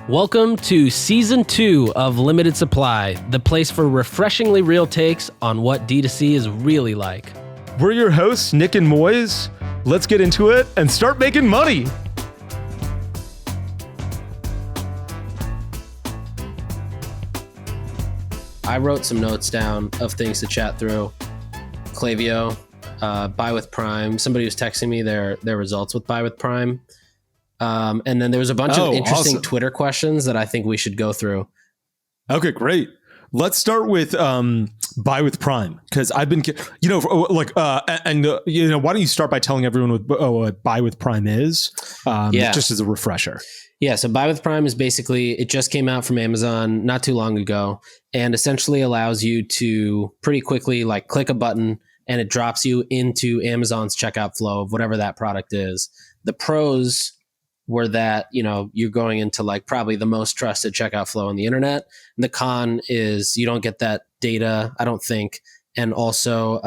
Welcome to Season 2 of Limited Supply, the place for refreshingly real takes on what D2C is really like. We're your hosts, Nick and Moiz. Let's get into it and start making money. I wrote some notes down of things to chat through. Klaviyo, Buy with Prime. Somebody was texting me their results with Buy with Prime. And then there was a bunch of interesting awesome Twitter questions that I think we should go through. Okay, great. Let's start with Buy with Prime, because I've been, why don't you start by telling everyone what Buy with Prime is, just as a refresher. Yeah, so Buy with Prime is basically, it just came out from Amazon not too long ago, and essentially allows you to pretty quickly click a button and it drops you into Amazon's checkout flow of whatever that product is. The pros were that, you're going into probably the most trusted checkout flow on the internet. And the con is you don't get that data, I don't think. And also,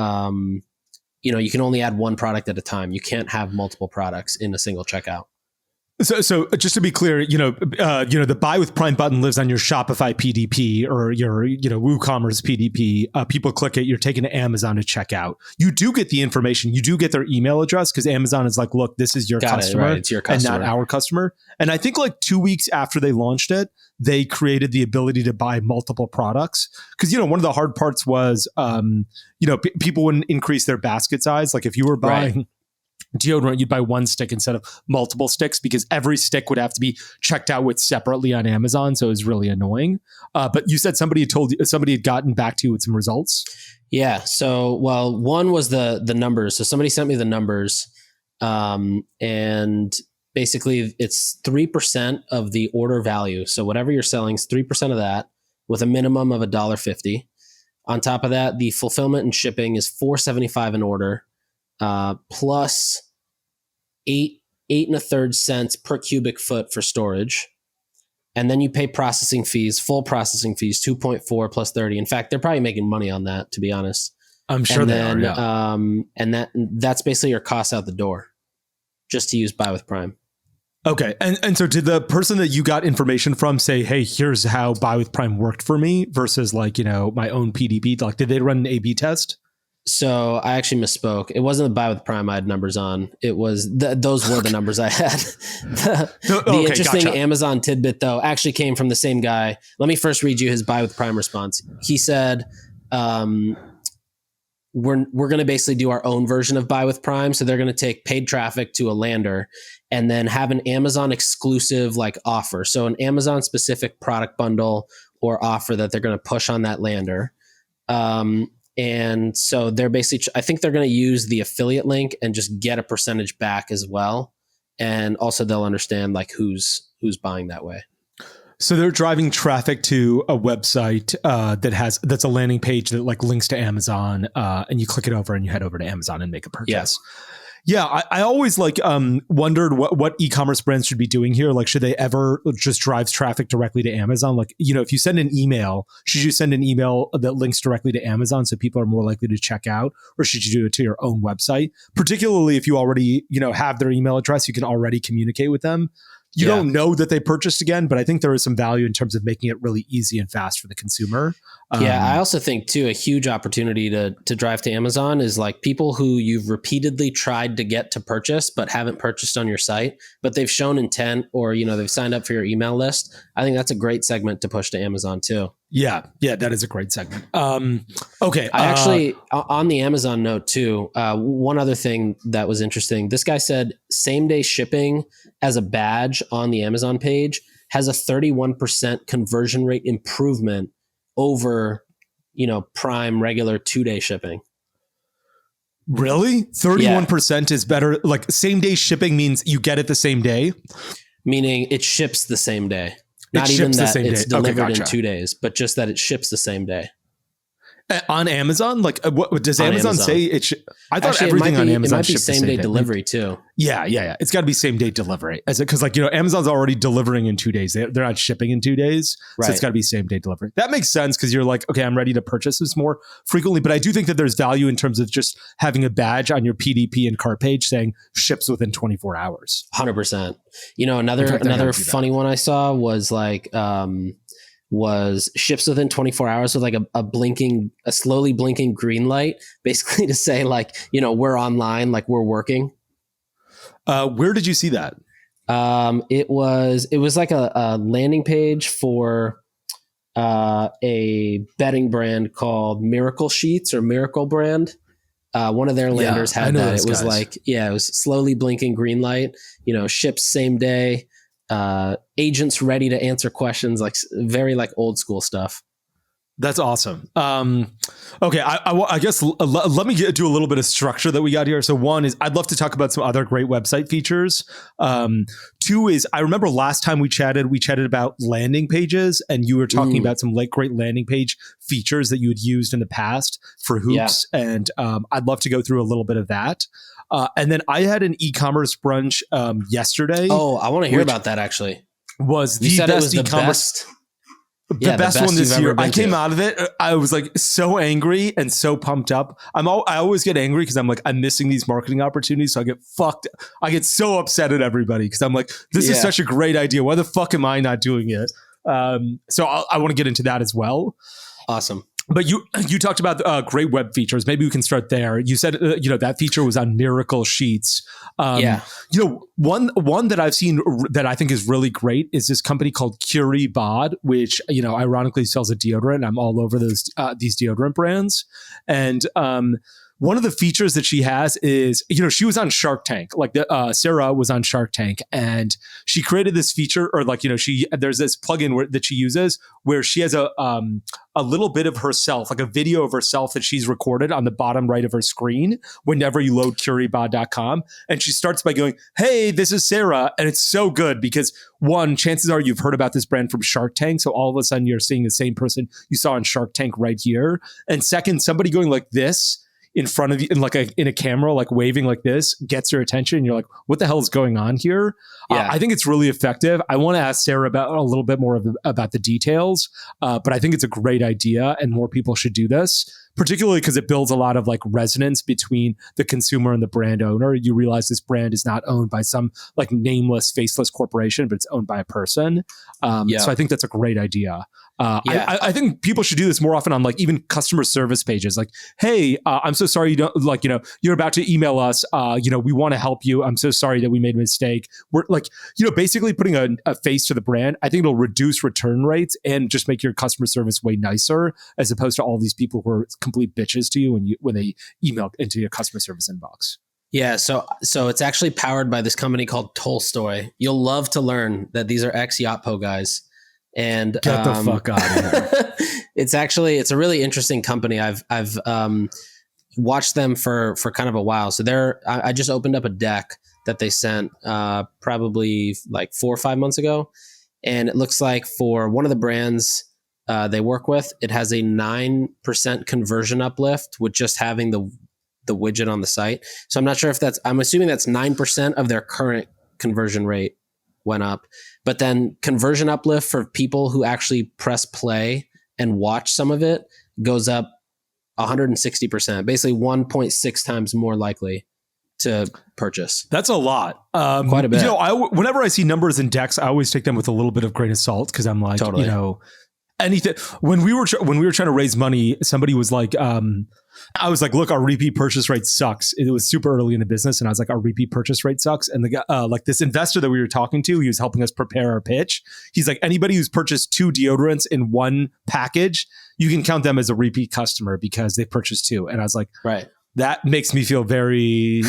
you can only add one product at a time. You can't have multiple products in a single checkout. So just to be clear, the Buy with Prime button lives on your Shopify PDP or your, WooCommerce PDP. People click it, you're taken to Amazon to check out. You do get the information. You do get their email address because Amazon is like, look, this is your customer, it's your customer and not our customer. And I think 2 weeks after they launched it, they created the ability to buy multiple products. Because, one of the hard parts was, people wouldn't increase their basket size. Like if you were buying deodorant, you'd buy one stick instead of multiple sticks because every stick would have to be checked out with separately on Amazon. So it was really annoying. But you said somebody had gotten back to you with some results. Yeah. So, one was the numbers. So somebody sent me the numbers, and basically it's 3% of the order value. So whatever you're selling is 3% of that with a minimum of $1.50. On top of that, the fulfillment and shipping is $4.75 an order. Plus 8 1/3 cents per cubic foot for storage. And then you pay processing fees, full processing fees, 2.4 plus 30. In fact, they're probably making money on that, to be honest. I'm sure they are. Yeah. And that's basically your cost out the door just to use Buy with Prime. Okay. And so did the person that you got information from say, hey, here's how Buy with Prime worked for me versus my own PDP? Did they run an A/B test? So I actually misspoke. It wasn't the Buy with Prime I had numbers on. It was those were the numbers I had. The interesting gotcha. Amazon tidbit though actually came from the same guy. Let me first read you his Buy with Prime response. He said, we're going to basically do our own version of Buy with Prime. So they're going to take paid traffic to a lander and then have an Amazon exclusive offer. So an Amazon specific product bundle or offer that they're going to push on that lander. And so they're basically, I think they're going to use the affiliate link and just get a percentage back as well. And also they'll understand who's buying that way. So they're driving traffic to a website that's a landing page that links to Amazon, and you click it over and you head over to Amazon and make a purchase. Yes. Yeah, I always wondered what e-commerce brands should be doing here. Should they ever just drive traffic directly to Amazon? If you send an email, should you send an email that links directly to Amazon so people are more likely to check out, or should you do it to your own website? Particularly if you already have their email address, you can already communicate with them. You don't know that they purchased again, but I think there is some value in terms of making it really easy and fast for the consumer. I also think too, a huge opportunity to drive to Amazon is people who you've repeatedly tried to get to purchase, but haven't purchased on your site, but they've shown intent or, they've signed up for your email list. I think that's a great segment to push to Amazon too. Yeah, that is a great segment. Okay. I actually, on the Amazon note too, one other thing that was interesting, this guy said same day shipping as a badge on the Amazon page has a 31% conversion rate improvement over, Prime regular 2-day shipping. Really? 31% is better. Same day shipping means you get it the same day? Meaning it ships the same day. Not even that it's delivered in 2 days, but just that it ships the same day. On Amazon? Like, what does Amazon say? It should. I thought actually, everything on Amazon it might be shipped the same day delivery too. Yeah. It's got to be same day delivery, because Amazon's already delivering in 2 days. They're not shipping in 2 days, so it's got to be same day delivery. That makes sense because you're like, okay, I'm ready to purchase this more frequently. But I do think that there's value in terms of just having a badge on your PDP and cart page saying ships within 24 hours. 100%. Another funny one I saw was like. Was ships within 24 hours with like a slowly blinking green light, basically to say like, we're online, like we're working. Where did you see that? It was like a landing page for a bedding brand called Miracle Sheets or Miracle Brand. One of their landers had that. It was guys. Like, it was slowly blinking green light, ships same day. Agents ready to answer questions, like very like old school stuff. That's awesome. Okay, I guess let me do a little bit of structure that we got here. So one is I'd love to talk about some other great website features. Two is I remember last time we chatted about landing pages, and you were talking about some like great landing page features that you had used in the past for hoops, and I'd love to go through a little bit of that. And then I had an e-commerce brunch yesterday. Oh, I want to hear about that actually. Was the best e-commerce. The best one this year. I came out of it. I was like so angry and so pumped up. I always get angry because I'm like, I'm missing these marketing opportunities. So I get fucked. I get so upset at everybody because I'm like, this is such a great idea. Why the fuck am I not doing it? So I want to get into that as well. Awesome. But you talked about great web features. Maybe we can start there. You said that feature was on Miracle Sheets. One that I've seen that I think is really great is this company called Curie Bod, which ironically sells a deodorant. I'm all over these deodorant brands, and one of the features that she has is, she was on Shark Tank, like Sarah was on Shark Tank, and she created this feature, or there's this plugin that she uses where she has a little bit of herself, like a video of herself that she's recorded on the bottom right of her screen whenever you load curiebod.com. And she starts by going, "Hey, this is Sarah." And it's so good because one, chances are you've heard about this brand from Shark Tank. So all of a sudden you're seeing the same person you saw on Shark Tank right here. And second, somebody going like this in front of you in a camera, like waving like this, gets your attention. And you're like, what the hell is going on here? I think it's really effective. I want to ask Sarah about a little bit more about the details, but I think it's a great idea and more people should do this, particularly because it builds a lot of like resonance between the consumer and the brand owner. You realize this brand is not owned by some like nameless, faceless corporation, but it's owned by a person. So I think that's a great idea. I think people should do this more often on like even customer service pages. Like, hey, I'm so sorry you don't you're about to email us. We want to help you. I'm so sorry that we made a mistake. We're like, basically putting a face to the brand. I think it'll reduce return rates and just make your customer service way nicer, as opposed to all these people who are complete bitches to you when they email into your customer service inbox. Yeah, so it's actually powered by this company called Tolstoy. You'll love to learn that these are ex-Yotpo guys. And get the fuck out of here. It's a really interesting company. I've watched them for kind of a while. So I just opened up a deck that they sent probably like 4 or 5 months ago, and it looks like for one of the brands they work with, it has a 9% conversion uplift with just having the widget on the site. So I'm not sure if I'm assuming that's 9% of their current conversion rate went up, but then conversion uplift for people who actually press play and watch some of it goes up 160%, basically 1.6 times more likely to purchase. That's a lot. Quite a bit. Whenever I see numbers in decks, I always take them with a little bit of grain of salt, because I'm like, totally. Anything. When we were trying to raise money, somebody was like, I was like, look, our repeat purchase rate sucks. It was super early in the business, and I was like, our repeat purchase rate sucks. And the guy, like this investor that we were talking to, he was helping us prepare our pitch. He's like, anybody who's purchased 2 deodorants in one package, you can count them as a repeat customer because they purchased 2. And I was like, right. that makes me feel very,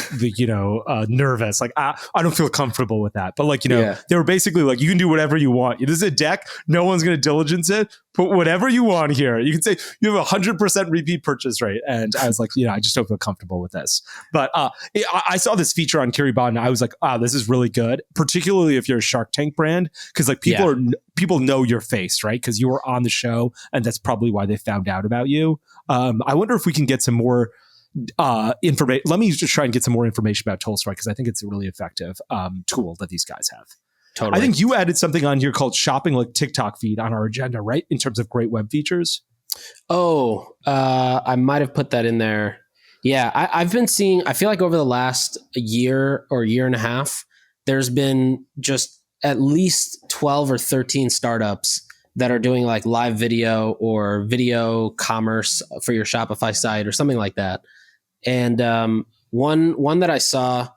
nervous. Like, I don't feel comfortable with that. But they were basically like, you can do whatever you want. This is a deck. No one's going to diligence it. Put whatever you want here. You can say you have 100% repeat purchase rate. And I was like, I just don't feel comfortable with this. But I saw this feature on Kiribati and I was like, this is really good. Particularly if you're a Shark Tank brand, because like people know your face, right? Because you were on the show, and that's probably why they found out about you. I wonder if we can get some more information. Let me just try and get some more information about Tolstoy, because I think it's a really effective tool that these guys have. Totally. I think you added something on here called shopping like TikTok feed on our agenda, right? In terms of great web features. Oh, I might have put that in there. Yeah, I've been seeing, I feel like over the last year or year and a half, there's been just at least 12 or 13 startups that are doing like live video or video commerce for your Shopify site or something like that. And one that I saw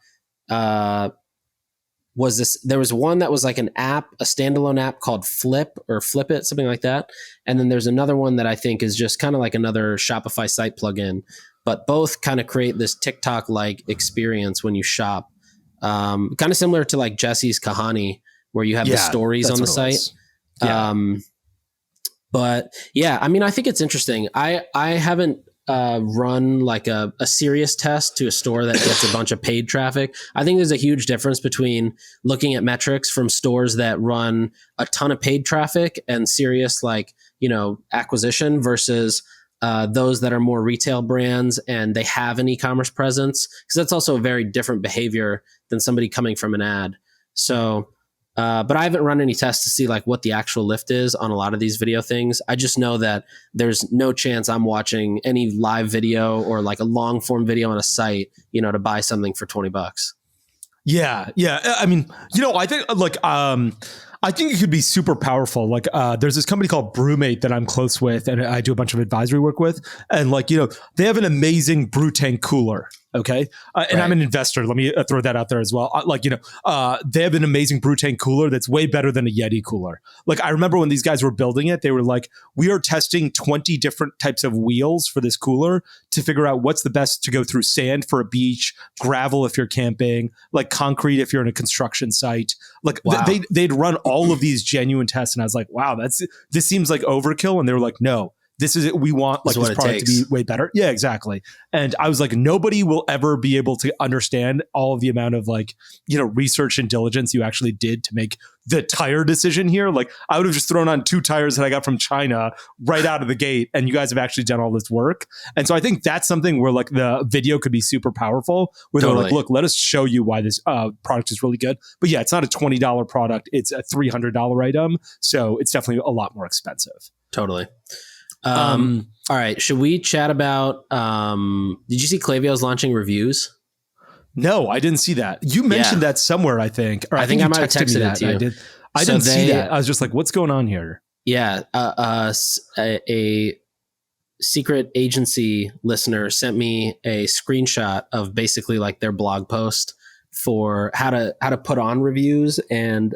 was this. There was one that was like an app, a standalone app called Flip or Flip It, something like that. And then there's another one that I think is just kind of like another Shopify site plugin, but both kind of create this TikTok-like experience when you shop. Kind of similar to like Jesse's Kahani, where you have the stories on the site. Yeah. But yeah, I mean, I think it's interesting. I haven't run like a serious test to a store that gets a bunch of paid traffic. I think there's a huge difference between looking at metrics from stores that run a ton of paid traffic and serious acquisition versus those that are more retail brands and they have an e-commerce presence, because that's also a very different behavior than somebody coming from an ad. So but I haven't run any tests to see like what the actual lift is on a lot of these video things. I just know that there's no chance I'm watching any live video or like a long form video on a site, to buy something for $20. Yeah. I mean, I think I think it could be super powerful. Like, there's this company called Brewmate that I'm close with, and I do a bunch of advisory work with. And they have an amazing brew tank cooler. Okay. And I'm an investor. Let me throw that out there as well. They have an amazing brew tank cooler that's way better than a Yeti cooler. Like, I remember when these guys were building it, they were like, we are testing 20 different types of wheels for this cooler to figure out what's the best to go through sand for a beach, gravel if you're camping, like concrete if you're in a construction site. Like, wow. They'd run all of these genuine tests. And I was like, wow, this seems like overkill. And they were like, no. This is it. We want like this product to be way better. Yeah, exactly. And I was like, nobody will ever be able to understand all of the amount of research and diligence you actually did to make the tire decision here. Like, I would have just thrown on 2 tires that I got from China right out of the gate, and you guys have actually done all this work. And so I think that's something where like the video could be super powerful, where they're like, look, let us show you why this product is really good. But yeah, it's not a $20 product. It's a $300 item. So it's definitely a lot more expensive. Totally. All right. Should we chat about, did you see Klaviyo's launching reviews? No, I didn't see that. You mentioned that somewhere, I think. Or I think I might have texted it to you. I didn't see that. I was just like, what's going on here? Yeah. A secret agency listener sent me a screenshot of basically like their blog post for how to put on reviews and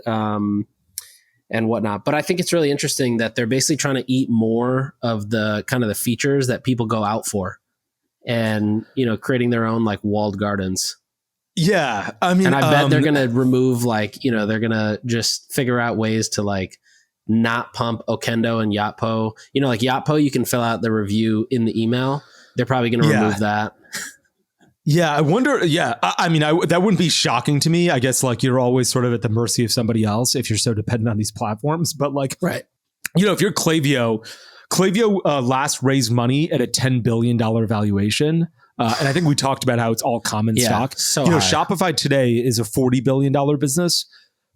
whatnot. But I think it's really interesting that they're basically trying to eat more of the kind of the features that people go out for and, creating their own like walled gardens. Yeah. I mean, and I bet they're going to remove they're going to just figure out ways to like not pump Okendo and Yotpo. Like Yotpo, you can fill out the review in the email. They're probably going to remove that. Yeah, I wonder. Yeah, I mean, that wouldn't be shocking to me. I guess like you're always sort of at the mercy of somebody else if you're so dependent on these platforms. But like, right, if you're Klaviyo last raised money at a $10 billion valuation. And I think we talked about how it's all common stock. So Shopify today is a $40 billion business.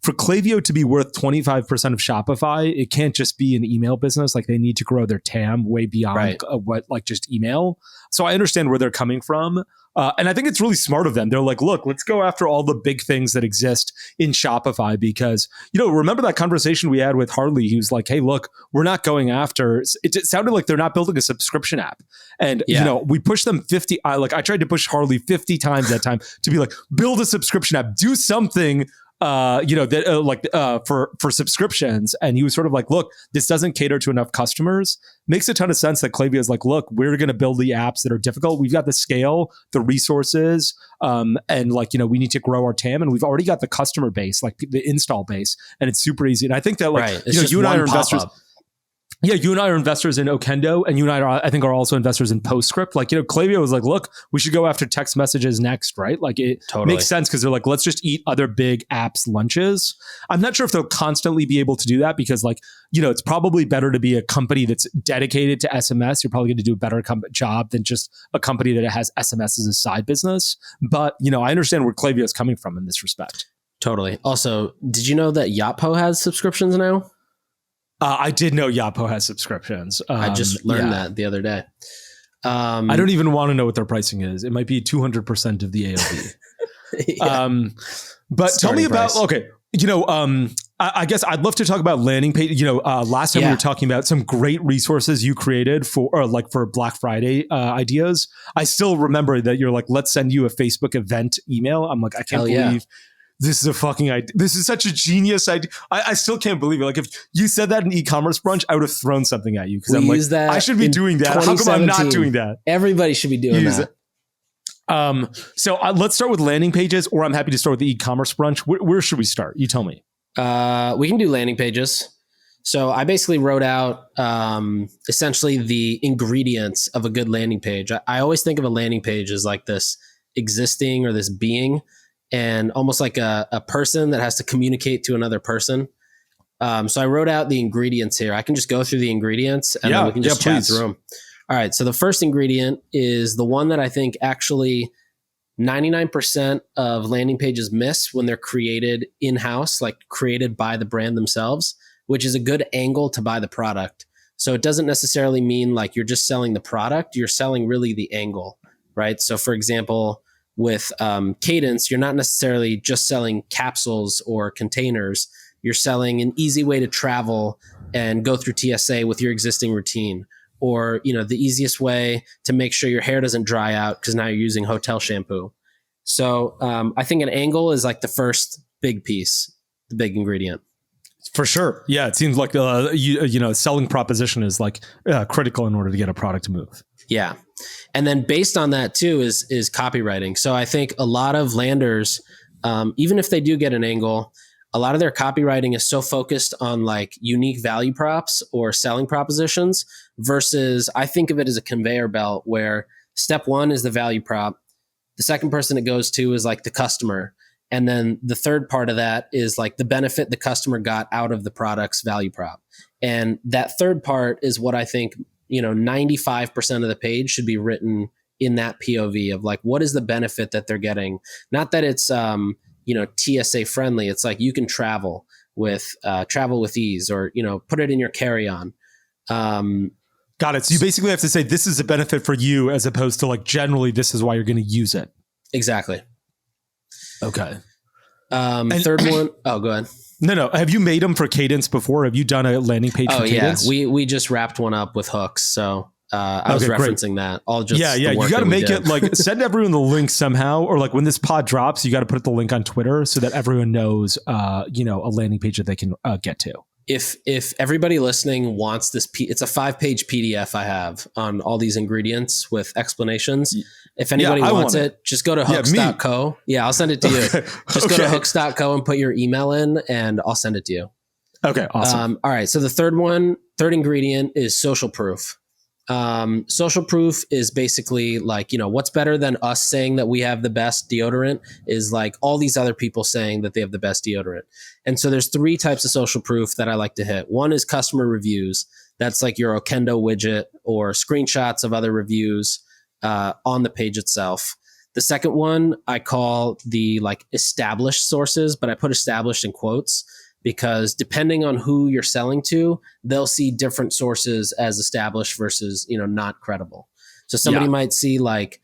For Klaviyo to be worth 25% of Shopify, it can't just be an email business. Like, they need to grow their TAM way beyond what like just email. So I understand where they're coming from. And I think it's really smart of them. They're like, look, let's go after all the big things that exist in Shopify because, remember that conversation we had with Harley? He was like, hey, look, we're not going after, it sounded like they're not building a subscription app. And, we pushed them 50. I tried to push Harley 50 times that time to be like, build a subscription app, do something for subscriptions. And he was sort of like, look, this doesn't cater to enough customers. Makes a ton of sense that Klaviyo is like, look, we're going to build the apps that are difficult. We've got the scale, the resources, and like, we need to grow our TAM, and we've already got the customer base, like the install base, and it's super easy. And I think that you and I are investors. Yeah, you and I are investors in Okendo, and you and I think are also investors in Postscript. Like, Klaviyo was like, look, we should go after text messages next, right? Like, it makes sense because they're like, let's just eat other big apps lunches. I'm not sure if they'll constantly be able to do that because, like, it's probably better to be a company that's dedicated to SMS. You're probably going to do a better job than just a company that has SMS as a side business. But, I understand where Klaviyo is coming from in this respect. Totally. Also, did you know that Yotpo has subscriptions now? I did know Yotpo has subscriptions. I just learned that the other day. I don't even want to know what their pricing is. It might be 200% of the AOV. But tell me about, I guess I'd love to talk about landing page. Last time we were talking about some great resources you created for Black Friday ideas. I still remember that you're like, let's send you a Facebook event email. I'm like, I can't believe this is a fucking idea. This is such a genius idea. I still can't believe it. Like, if you said that in e-commerce brunch, I would have thrown something at you because I'm like, I should be doing that. How come I'm not doing that? Everybody should be doing that. So let's start with landing pages, or I'm happy to start with the e-commerce brunch. Where should we start? You tell me. We can do landing pages. So I basically wrote out essentially the ingredients of a good landing page. I always think of a landing page as like this existing or this being, and almost like a person that has to communicate to another person. So I wrote out the ingredients here. I can just go through the ingredients and then we can just chat through them. All right. So the first ingredient is the one that I think actually 99% of landing pages miss when they're created in-house, like created by the brand themselves, which is a good angle to buy the product. So it doesn't necessarily mean like you're just selling the product. You're selling really the angle, right? So for example, with Cadence, you're not necessarily just selling capsules or containers. You're selling an easy way to travel and go through TSA with your existing routine, or the easiest way to make sure your hair doesn't dry out because now you're using hotel shampoo. So I think an angle is like the first big piece, the big ingredient. For sure. Yeah, it seems like selling proposition is like critical in order to get a product to move. Yeah. And then based on that too is copywriting. So I think a lot of landers, even if they do get an angle, a lot of their copywriting is so focused on like unique value props or selling propositions versus I think of it as a conveyor belt where step one is the value prop. The second person it goes to is like the customer. And then the third part of that is like the benefit the customer got out of the product's value prop. And that third part is what I think 95% of the page should be written in that POV of like, what is the benefit that they're getting? Not that it's, TSA friendly. It's like you can travel with ease, or, put it in your carry-on. Got it. So you basically have to say this is a benefit for you as opposed to like generally this is why you're going to use it. Exactly. Okay. Third one. Oh, go ahead. No. Have you made them for Cadence before? Have you done a landing page for Cadence? Yeah. We just wrapped one up with hooks. So I was referencing that. You got to make it like send everyone the link somehow, or like when this pod drops, you got to put the link on Twitter so that everyone knows, a landing page that they can get to. If everybody listening wants this, it's a 5-page PDF I have on all these ingredients with explanations. If anybody wants it, just go to hooks.co. Yeah, I'll send it to you. Just go to hooks.co and put your email in and I'll send it to you. Okay, awesome. All right. So the third ingredient is social proof. Social proof is basically like, what's better than us saying that we have the best deodorant is like all these other people saying that they have the best deodorant. And so there's 3 types of social proof that I like to hit. One is customer reviews. That's like your Okendo widget or screenshots of other reviews on the page itself. The second one I call the like established sources, but I put established in quotes because depending on who you're selling to, they'll see different sources as established versus, not credible. So somebody might see like,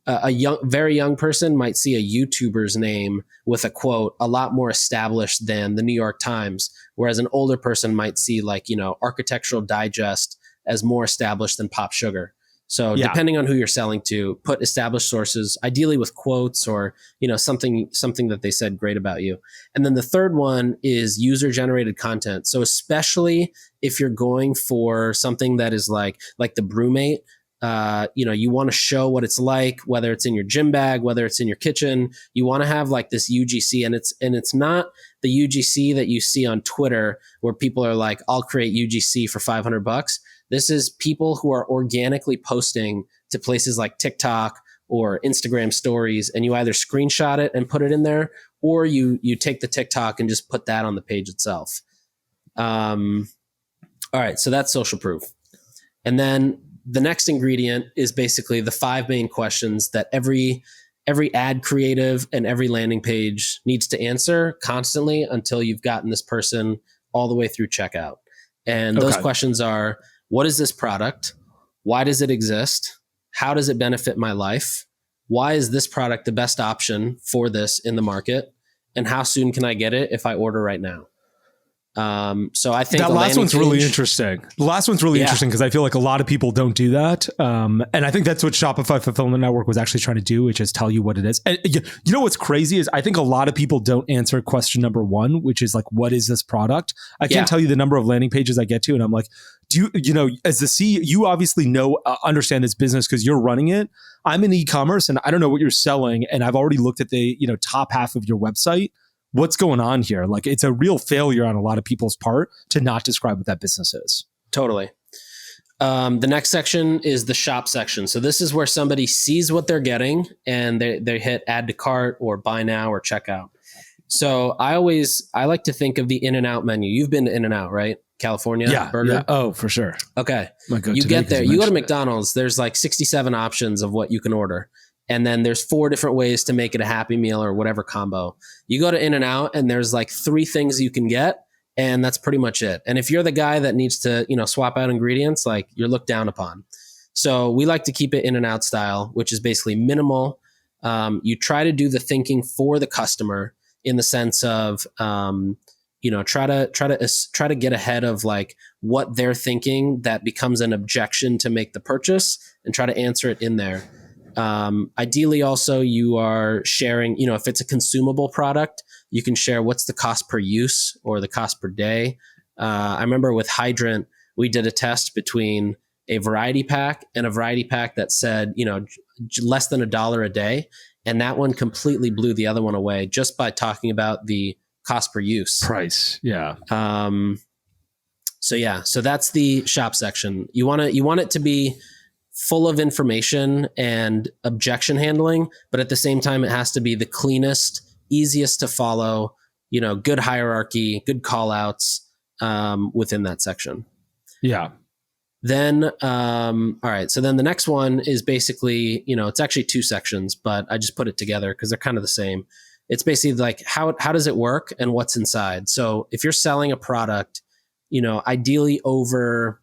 a very young person might see a YouTuber's name with a quote a lot more established than the New York Times, whereas an older person might see like, Architectural Digest as more established than Pop Sugar. So depending on who you're selling to, put established sources, ideally with quotes or, something that they said great about you. And then the third one is user generated content. So especially if you're going for something that is like the brewmate, you want to show what it's like, whether it's in your gym bag, whether it's in your kitchen. You want to have like this UGC, and it's not the UGC that you see on Twitter where people are like, I'll create UGC for $500. This is people who are organically posting to places like TikTok or Instagram stories, and you either screenshot it and put it in there, or you take the TikTok and just put that on the page itself. All right, so that's social proof. And then the next ingredient is basically the 5 main questions that every ad creative and every landing page needs to answer constantly until you've gotten this person all the way through checkout. And those questions are, what is this product? Why does it exist? How does it benefit my life? Why is this product the best option for this in the market? And how soon can I get it if I order right now? So I think that last one's really interesting. The last one's really interesting because I feel like a lot of people don't do that. And I think that's what Shopify Fulfillment Network was actually trying to do, which is tell you what it is. And you know what's crazy is I think a lot of people don't answer question number 1, which is like, what is this product? I can't tell you the number of landing pages I get to, and I'm like, do you as the CEO, you obviously understand this business because you're running it. I'm in e-commerce and I don't know what you're selling, and I've already looked at the top half of your website. What's going on here? Like, it's a real failure on a lot of people's part to not describe what that business is. Totally. The next section is the shop section. So this is where somebody sees what they're getting and they hit add to cart or buy now or checkout. So I like to think of the In-N-Out menu. You've been to In-N-Out, right? California burger? Yeah. Oh, for sure. Okay. You get there. You go to McDonald's. There's like 67 options of what you can order. And then there's 4 different ways to make it a Happy Meal or whatever combo. You go to In-N-Out and there's like 3 things you can get, and that's pretty much it. And if you're the guy that needs to, swap out ingredients, like, you're looked down upon. So we like to keep it In-N-Out style, which is basically minimal. You try to do the thinking for the customer in the sense of, try to get ahead of like what they're thinking that becomes an objection to make the purchase, and try to answer it in there. Ideally also you are sharing, if it's a consumable product, you can share what's the cost per use or the cost per day. I remember with Hydrant, we did a test between a variety pack and a variety pack that said, less than $1 a day. And that one completely blew the other one away just by talking about the cost per use. Price. Yeah. So that's the shop section. You want it to be full of information and objection handling, but at the same time, it has to be the cleanest, easiest to follow, good hierarchy, good call outs within that section. Yeah. Then, all right. So then the next one is basically, it's actually 2 sections, but I just put it together because they're kind of the same. It's basically like, how does it work and what's inside? So if you're selling a product, ideally over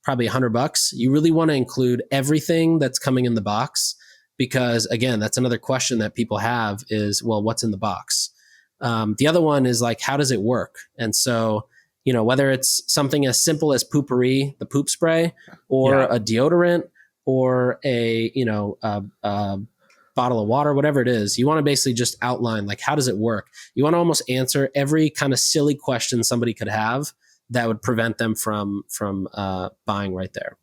probably $100, you really want to include everything that's coming in the box, because again, that's another question that people have is, well, what's in the box? The other one is like, how does it work? And so, whether it's something as simple as Poopery, the poop spray, or a deodorant, or a bottle of water, whatever it is, you want to basically just outline like, how does it work? You want to almost answer every kind of silly question somebody could have that would prevent them from buying right there.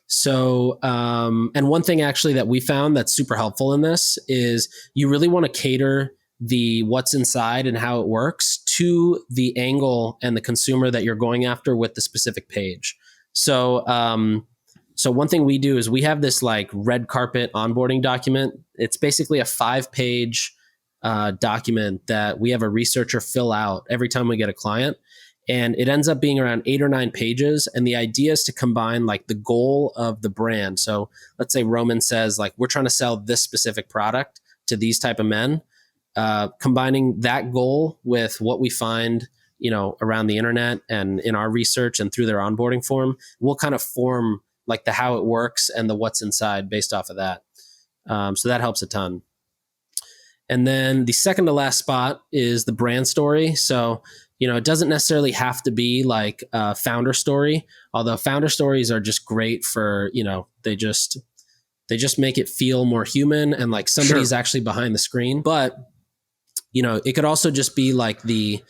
So, and one thing actually that we found that's super helpful in this is you really want to cater the what's inside and how it works to the angle and the consumer that you're going after with the specific page. So, so one thing we do is we have this like red carpet onboarding document. It's basically a 5-page document that we have a researcher fill out every time we get a client. And it ends up being around 8 or 9 pages. And the idea is to combine like the goal of the brand. So let's say Roman says like, we're trying to sell this specific product to these type of men. Combining that goal with what we find, around the internet and in our research and through their onboarding form, we'll kind of form like the how it works and the what's inside based off of that. So that helps a ton. And then the second to last spot is the brand story. So it doesn't necessarily have to be like a founder story, although founder stories are just great for, they just make it feel more human and like somebody's actually behind the screen. But, it could also just be like the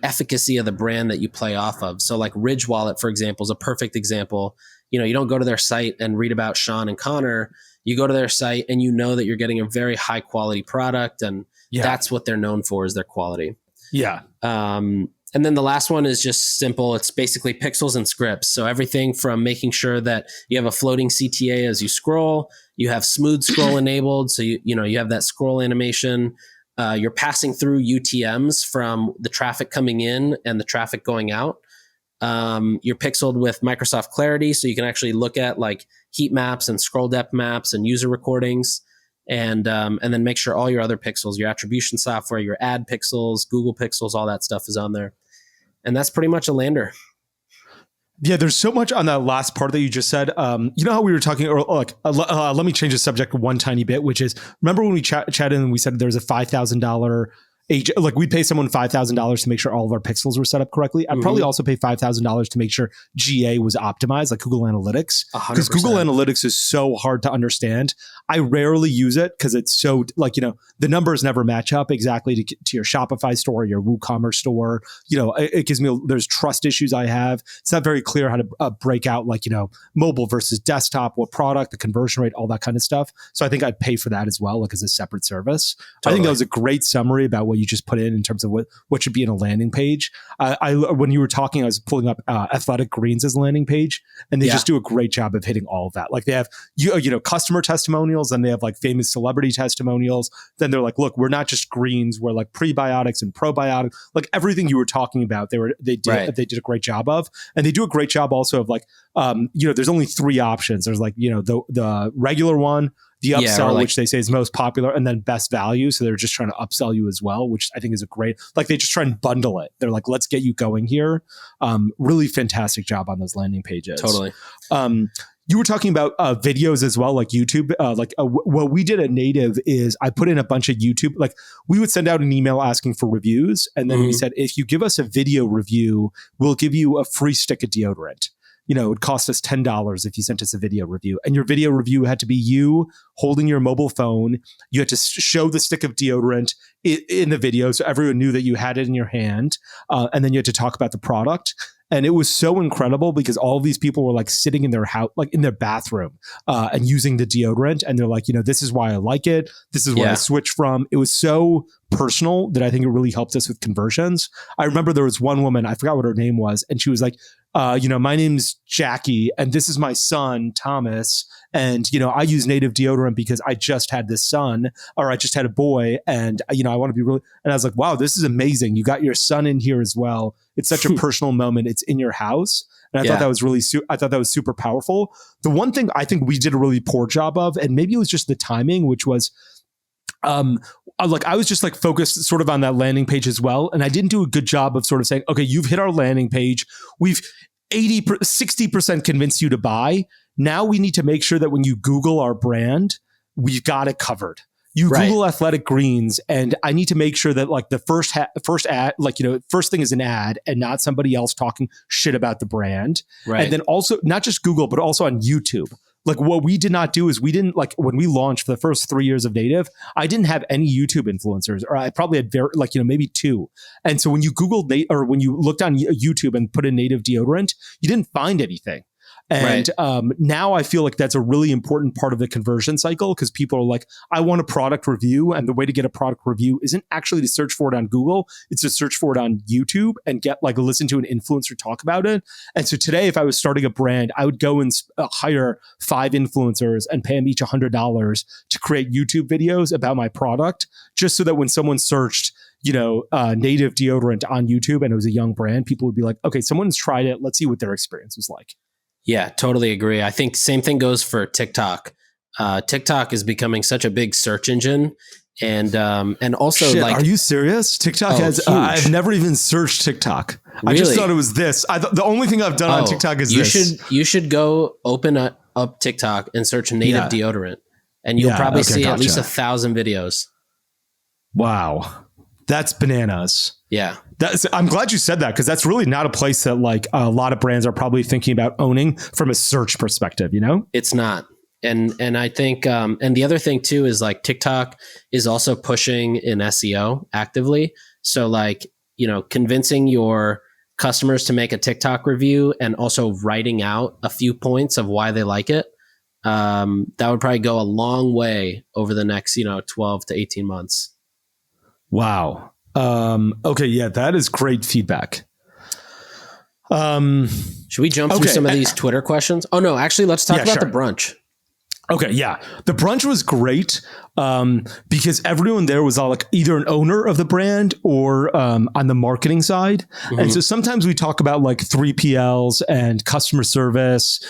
efficacy of the brand that you play off of. So like Ridge Wallet, for example, is a perfect example. You don't go to their site and read about Sean and Connor. You go to their site and you know that you're getting a very high quality product, and that's what they're known for, is their quality. Yeah. And then the last one is just simple. It's basically pixels and scripts. So everything from making sure that you have a floating CTA as you scroll, you have smooth scroll enabled. So you have that scroll animation. You're passing through UTMs from the traffic coming in and the traffic going out. You're pixeled with Microsoft Clarity, so you can actually look at like heat maps and scroll depth maps and user recordings, and then make sure all your other pixels, your attribution software, your ad pixels, Google pixels, all that stuff is on there. And that's pretty much a lander. Yeah, there's so much on that last part that you just said. You know how we were talking, or like, let me change the subject one tiny bit, which is, remember when we chatted and we said there's a $5,000 like we'd pay someone $5,000 to make sure all of our pixels were set up correctly. I'd probably also pay $5,000 to make sure GA was optimized, like Google Analytics, because Google Analytics is so hard to understand. I rarely use it because it's so like, the numbers never match up exactly to your Shopify store, your WooCommerce store. It gives me, there's trust issues I have. It's not very clear how to break out like, mobile versus desktop, what product, the conversion rate, all that kind of stuff. So I think I'd pay for that as well, like as a separate service. Totally. I think that was a great summary about what you just put in terms of what should be in a landing page. When you were talking, I was pulling up Athletic Greens as a landing page, and they just do a great job of hitting all of that. Like they have customer testimonials, and they have like famous celebrity testimonials. Then they're like, look, we're not just greens, we're like prebiotics and probiotics. Like everything you were talking about, they did a great job of, and they do a great job also of like there's only 3 options. There's like the regular one, the upsell, which they say is most popular, and then best value. So they're just trying to upsell you as well, which I think is a great, like they just try and bundle it. They're like, let's get you going here. Really fantastic job on those landing pages. Totally. You were talking about videos as well, like YouTube. What we did at Native is I put in a bunch of YouTube, like we would send out an email asking for reviews. And then we said, if you give us a video review, we'll give you a free stick of deodorant. It would cost us $10 if you sent us a video review. And your video review had to be you holding your mobile phone. You had to show the stick of deodorant in the video so everyone knew that you had it in your hand. And then you had to talk about the product. And it was so incredible because all of these people were like sitting in their house, like in their bathroom and using the deodorant. And they're like, this is why I like it. This is what I switched from. It was so personal that I think it really helped us with conversions. I remember there was one woman, I forgot what her name was. And she was like, my name's Jackie and this is my son, Thomas. And, I use Native deodorant because I just had this son, or I just had a boy. And, I want to be really, and I was like, wow, this is amazing. You got your son in here as well. It's such a personal moment. It's in your house. And I thought that was really, I thought that was super powerful. The one thing I think we did a really poor job of, and maybe it was just the timing, which was, I was just like focused sort of on that landing page as well. And I didn't do a good job of sort of saying, okay, you've hit our landing page. We've 60% convinced you to buy. Now we need to make sure that when you Google our brand, we've got it covered. You Google Athletic Greens, and I need to make sure that like the first ad, like, first thing is an ad and not somebody else talking shit about the brand. Right. And then also not just Google, but also on YouTube. Like what we did not do is we didn't, like when we launched for the first 3 years of Native, I didn't have any YouTube influencers, or I probably had maybe 2. And so when you Googled or when you looked on YouTube and put in Native deodorant, you didn't find anything. And now I feel like that's a really important part of the conversion cycle, because people are like, I want a product review. And the way to get a product review isn't actually to search for it on Google. It's to search for it on YouTube and listen to an influencer talk about it. And so today, if I was starting a brand, I would go and hire 5 influencers and pay them each $100 to create YouTube videos about my product, just so that when someone searched Native deodorant on YouTube and it was a young brand, people would be like, okay, someone's tried it. Let's see what their experience was like. Yeah, totally agree. I think same thing goes for TikTok. TikTok is becoming such a big search engine, and also Shit, are you serious? TikTok has. I've never even searched TikTok. Really? I just thought it was this. The only thing I've done on TikTok is this. You should go open up TikTok and search Native deodorant, and you'll probably see at least 1,000 videos. Wow, that's bananas. Yeah. I'm glad you said that, because that's really not a place that like a lot of brands are probably thinking about owning from a search perspective, you know? It's not. And I think, and the other thing too is like TikTok is also pushing in SEO actively. So like, you know, convincing your customers to make a TikTok review and also writing out a few points of why they like it. That would probably go a long way over the next, 12 to 18 months. Wow. Okay. Yeah, that is great feedback. Should we jump through some of these Twitter questions? Oh no, actually let's talk about the brunch. Okay, yeah. The brunch was great because everyone there was all like either an owner of the brand or on the marketing side. Mm-hmm. And so sometimes we talk about like 3PLs and customer service,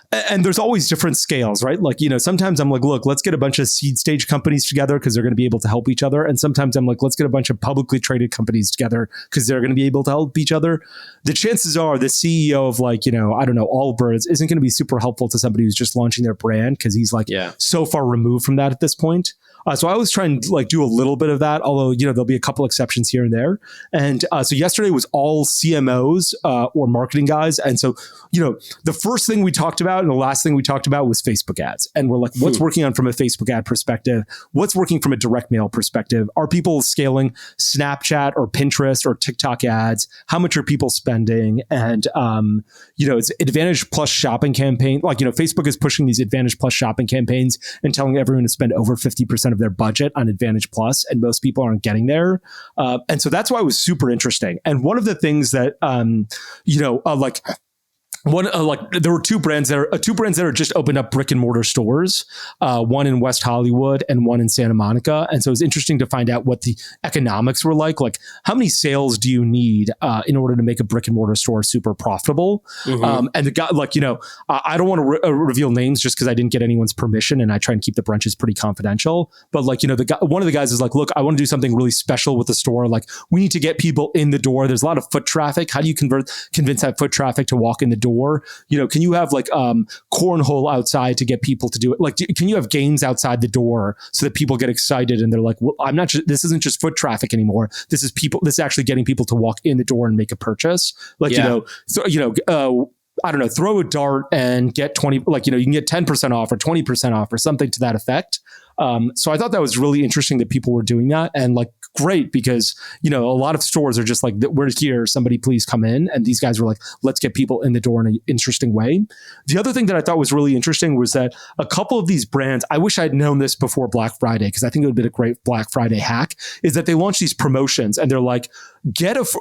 and there's always different scales, right? Like, sometimes I'm like, look, let's get a bunch of seed stage companies together because they're going to be able to help each other. And sometimes I'm like, let's get a bunch of publicly traded companies together because they're going to be able to help each other. The chances are the CEO of like, Allbirds isn't going to be super helpful to somebody who's just launching their brand because he's like so far removed from that at this point. So I was trying to like do a little bit of that, although, there'll be a couple exceptions here and there. And so yesterday was all CMOs or marketing guys. And so, the first thing we talked about and the last thing we talked about was Facebook ads. And we're like, what's working on from a Facebook ad perspective? What's working from a direct mail perspective? Are people scaling Snapchat or Pinterest or TikTok ads? How much are people spending? And, it's Advantage Plus shopping campaign. Like, Facebook is pushing these Advantage Plus shopping campaigns and telling everyone to spend over 50% of their budget on Advantage Plus, and most people aren't getting there. And so that's why it was super interesting. And one of the things that, there were two brands that are just opened up brick and mortar stores, one in West Hollywood and one in Santa Monica. And so it was interesting to find out what the economics were like how many sales do you need in order to make a brick and mortar store super profitable? Mm-hmm. And the guy, I don't want to reveal names just because I didn't get anyone's permission, and I try and keep the brunches pretty confidential. But one of the guys is like, look, I want to do something really special with the store. Like, we need to get people in the door. There's a lot of foot traffic. How do you convince that foot traffic to walk in the door? Can you have cornhole outside to get people to do it? Like, can you have games outside the door so that people get excited and they're like, well, this isn't just foot traffic anymore. This is actually getting people to walk in the door and make a purchase. I don't know, throw a dart and get 20, you can get 10% off or 20% off or something to that effect. So I thought that was really interesting that people were doing that, and great, because, a lot of stores are just like, we're here, somebody please come in. And these guys were like, let's get people in the door in an interesting way. The other thing that I thought was really interesting was that a couple of these brands, I wish I'd known this before Black Friday, because I think it would have been a great Black Friday hack, is that they launched these promotions and they're like,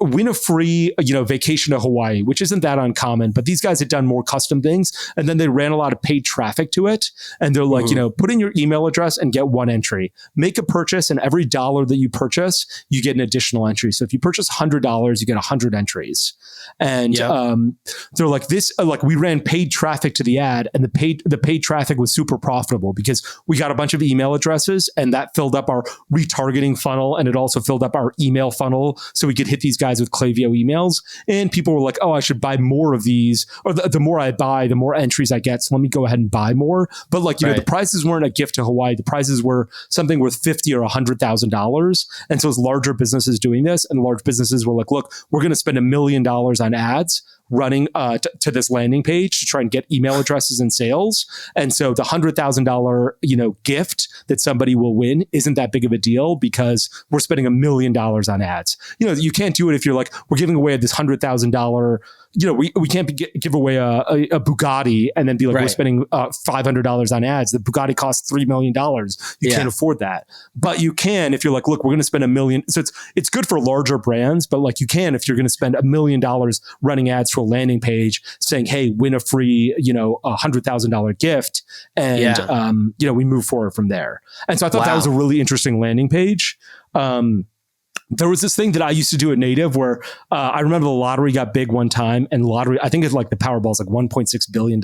win a free, vacation to Hawaii, which isn't that uncommon, but these guys had done more custom things. And then they ran a lot of paid traffic to it. And they're like, put in your email address and get one entry, make a purchase. And every $1 that you purchase, you get an additional entry. So if you purchase $100, you get 100 entries. And they're like, we ran paid traffic to the ad, and the paid traffic was super profitable because we got a bunch of email addresses, and that filled up our retargeting funnel, and it also filled up our email funnel. So we could hit these guys with Klaviyo emails, and people were like, oh, I should buy more of these, or the more I buy, the more entries I get. So let me go ahead and buy more. But the prices weren't a gift to Hawaii. The prices were something worth $50,000 or $100,000. And so as larger businesses doing this, and large businesses were like, look, we're going to spend $1 million on ads running to this landing page to try and get email addresses and sales. And so the $100,000, gift that somebody will win isn't that big of a deal because we're spending $1 million on ads. You can't do it if you're like, we're giving away this $100,000, we can't give away a Bugatti and then be like, we're spending $500 on ads. The Bugatti costs $3 million. You can't afford that. But you can if you're like, look, we're going to spend $1 million. So it's good for larger brands, but you can if you're going to spend $1 million running ads to a landing page saying, hey, win a free, $100,000 gift. And, we move forward from there. And so I thought that was a really interesting landing page. There was this thing that I used to do at Native where I remember the lottery got big one time, and I think it's like the Powerball is like $1.6 billion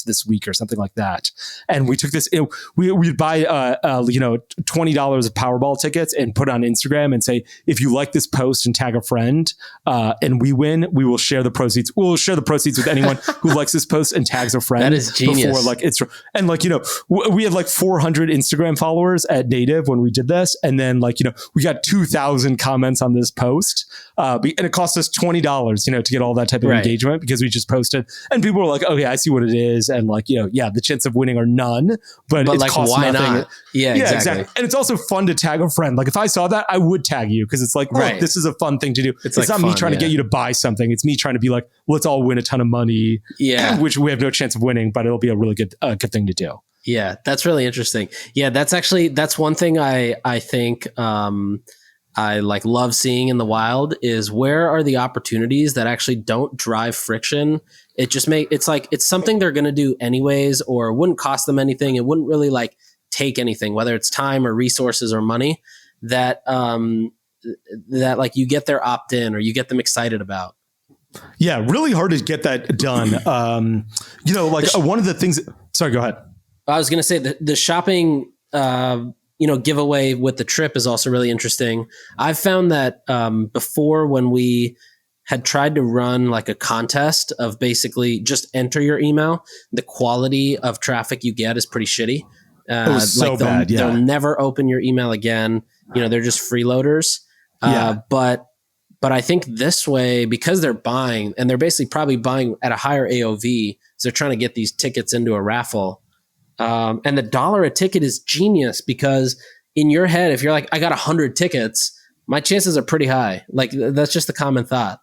this week or something like that. And we took this, we'd buy, $20 of Powerball tickets and put on Instagram and say, if you like this post and tag a friend and we win, we will share the proceeds. We'll share the proceeds with anyone who likes this post and tags a friend. That is genius. We had 400 Instagram followers at Native when we did this. And then we got 2,000 comments on this post. And it cost us $20, to get all that type of engagement because we just posted. And people were like, okay, I see what it is. And like, the chance of winning are none, but it like, costs why nothing. not? Yeah, exactly. And it's also fun to tag a friend. Like if I saw that, I would tag you because it's like, look, this is a fun thing to do. It's like not me trying to get you to buy something. It's me trying to be like, let's all win a ton of money. Yeah. Which we have no chance of winning, but it'll be a really good thing to do. Yeah, that's really interesting. Yeah, that's one thing I think I like love seeing in the wild is where are the opportunities that actually don't drive friction. It's something they're going to do anyways, or it wouldn't cost them anything. It wouldn't really like take anything, whether it's time or resources or money that like you get their opt in or you get them excited about. Yeah, really hard to get that done. One of the things. Sorry, go ahead. I was going to say the shopping, giveaway with the trip is also really interesting. I've found that before when we had tried to run like a contest of basically just enter your email, the quality of traffic you get is pretty shitty. It was so bad. Yeah. They'll never open your email again. They're just freeloaders. But I think this way, because they're buying and they're basically probably buying at a higher AOV, so they're trying to get these tickets into a raffle. And the $1 a ticket is genius because in your head, if you're like, I got 100 tickets, my chances are pretty high. Like that's just the common thought.